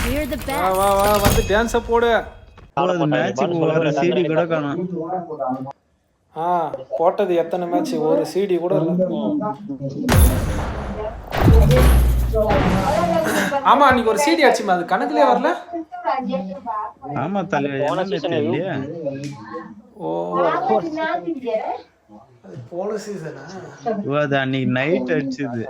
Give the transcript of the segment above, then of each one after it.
We're the வா best. வா வா வந்து டான்ஸ போடு. அது மேட்சுக்கு ஒரு சிடி கூட காணோம். ஆ போட்டது எத்தனை மேட்ச்? ஒரு சிடி கூட இல்ல. ஆமா அன்னைக்கு ஒரு சிடி அடிச்சுமா, அது கணக்குலயே வரல. ஆமா தலைவா, என்னன்னு தெரியலையே. ஓ அது போன சீசனா? ஓ, அது அன்னைக்கு நைட் அடிச்சது.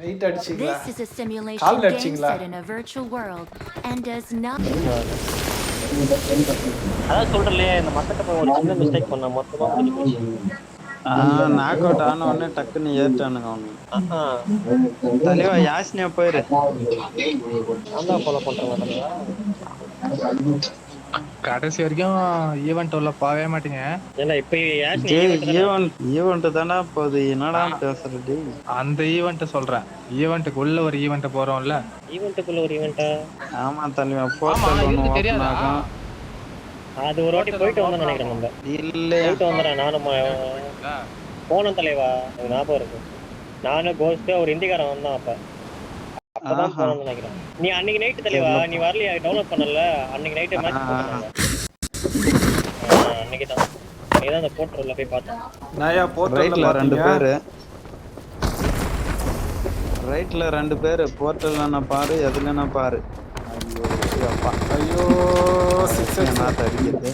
நைட் அடிச்சீங்களா? This is a simulation கால்ல game அடிச்சீங்களா? set in a virtual world and does not. அதான் சொல்றேன், இந்த மத்தட்ட ஒரு சின்ன மிஸ்டேக் பண்ண மொத்தமா முடிஞ்சு போச்சு. நாக் அவுட் ஆன உடனே டக்குன்னு ஏறிட்டானுங்க அவனுங்க. தலைவா யாஸ்னியா போயிரு. நான் தான் ஃபாலோ பண்றேன் தலைவா. கடைசி வரைக்கும் ஈவென்ட் உள்ள போகவே மாட்டீங்க. ஏன்னா இப்ப ஈவென்ட் தானே போகுது, என்னடா பேசுறது? அந்த ஈவென்ட் சொல்றேன், ஈவென்ட்டுக்குள்ள ஒரு ஈவென்ட் போறோம்ல. ஈவென்ட்டுக்குள்ள ஒரு ஈவென்ட்டா? ஆமா தலைவா, போர்ட்டல் ஒன்னு ஓபன் ஆகும். அது ஒரு வாட்டி போயிட்டு வந்தோம்னு நினைக்கிறேன் நம்ம. இல்ல போயிட்டு வந்தேன் நானும் போனோம் தலைவா, ஞாபகம் இருக்கு. நானும் கோஸ்ட் ஒரு இந்திக்காரன் வந்தான் அப்பதான் போனோம்னு நினைக்கிறேன். நீ அன்னைக்கு நைட்டு தலைவா நீ வரலையா? டவுன்லோட் பண்ணல அன்னைக்கு நைட்டு மேட்ச் போட்டாங்க. அன்னைக்கு தான் நீதான் அந்த போர்ட்டல்ல போய் பார்த்தேன். நாயா போர்ட்டல்ல ரெண்டு பேரு, ரைட்ல ரெண்டு பேரு போர்ட்டல்ல நான் பாரு, எதுல நான் பாரு. ஐயோ 6 என்ன தடிக்குது.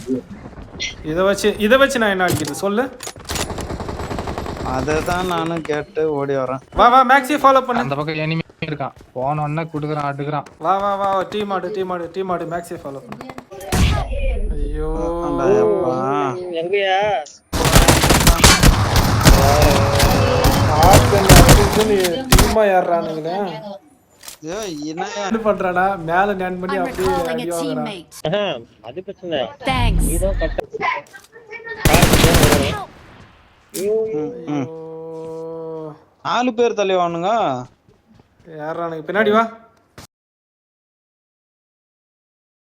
இத வச்சு நான் என்ன அடிக்கிறது சொல்லு? அததான் நானும் கேட்டு ஓடி வரேன். வா வா மேக்ஸி ஃபாலோ பண்ணு. அந்த பக்கம் எனிமி இருக்கான், போன உடனே குடுக்குறான் அடுக்குறான். வா வா வா டீம் ஆடு மேக்ஸி ஃபாலோ பண்ணு. ஐயோ எங்கயா டீமா ஏறானுங்களே. என்ன பண்றானா மேல நேன் பண்ணி I'm அப்படியே recalling a அடி வாங்குறான். teammate. அது பிரச்சனை. Thanks. இதோ கட்ட ஐயோ 4 பேர் தலைவானுங்க ஏறானுங்க. பின்னாடி வா.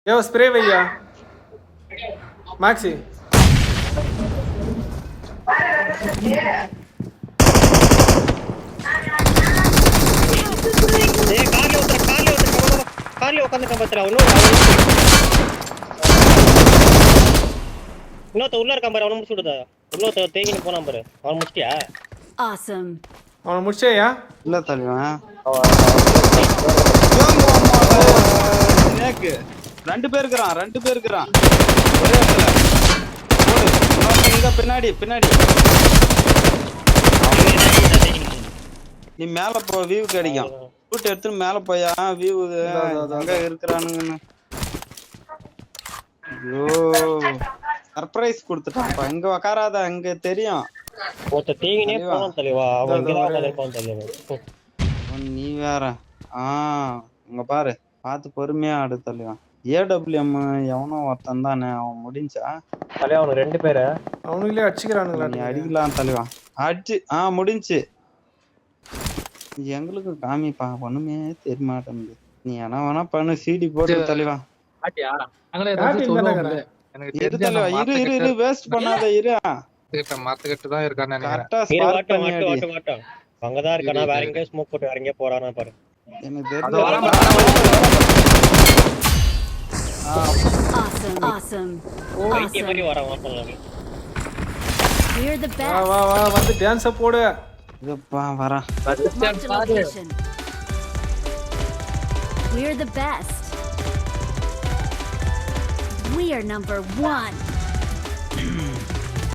ஏ ஸ்ப்ரே வையா மேக்ஸி. கார்ல உட்காந்துக்க பத்திரா. இன்னொருத்த உள்ள இருக்கான் பாரு, அவனை முடிச்சு விடுதா. இன்னொருத்த தேங்கின்னு போனான் பாரு, அவன் முடிச்சிட்டியா? Awesome. அவனை முடிச்சேயா? இல்ல தலைவா, ரெண்டு பேர் இருக்கிறான் ஒரே இடத்துல. பின்னாடி நீ மேல போ, வியூ கிடைக்கும். ரூட் எடுத்து மேல போயா, வியூ எங்க இருக்கிறானுங்கன்னு. ஐயோ சர்ப்ரைஸ் கொடுத்துட்டான்ப்பா. இங்க உக்காராத, அங்க தெரியும். ஒருத்த தேங்கினே போனான் தலைவா, அவன் இங்கதான் உட்காந்துருப்பான் தலைவா. நீ வேற. இங்க பாரு, பார்த்து பொறுமையா ஆடு தலைவா. AWM எவனோ ஒருத்தன் தானே, அவன் முடிஞ்சா தலைவா? அவனு 2 பேரு அவனுங்களே அடிச்சுக்கிறானுங்களா? நீ அடிக்கலாம் தலைவா. அடிச்சு முடிஞ்சு. எங்களுக்கு காமிப்பா, ஒண்ணுமே தெரிய மாட்டேங்குது. நீ என்ன வேணா பண்ணு, சிடி போட்டு தலைவா. இரு தலைவா, இரு வேஸ்ட் பண்ணாத, இரு. மரத்துக்கிட்ட தான் இருக்கான்னு நினைக்கிறேன். கரெக்டா ஸ்பார்க் பண்ணி அடி. அங்கதான் இருக்கானா, வேற எங்கேயும் ஸ்மோக் போட்டு வேற எங்கேயும் போறானா பாரு. எனக்கு தெரியல. Awesome. வைத்திய மாதிரி வரான் வாப்பலாம். We're the வா best. வா வா வந்து டான்ஸ போடு. இதப்பா வரா. Marked a location. We're the best. We are number 1.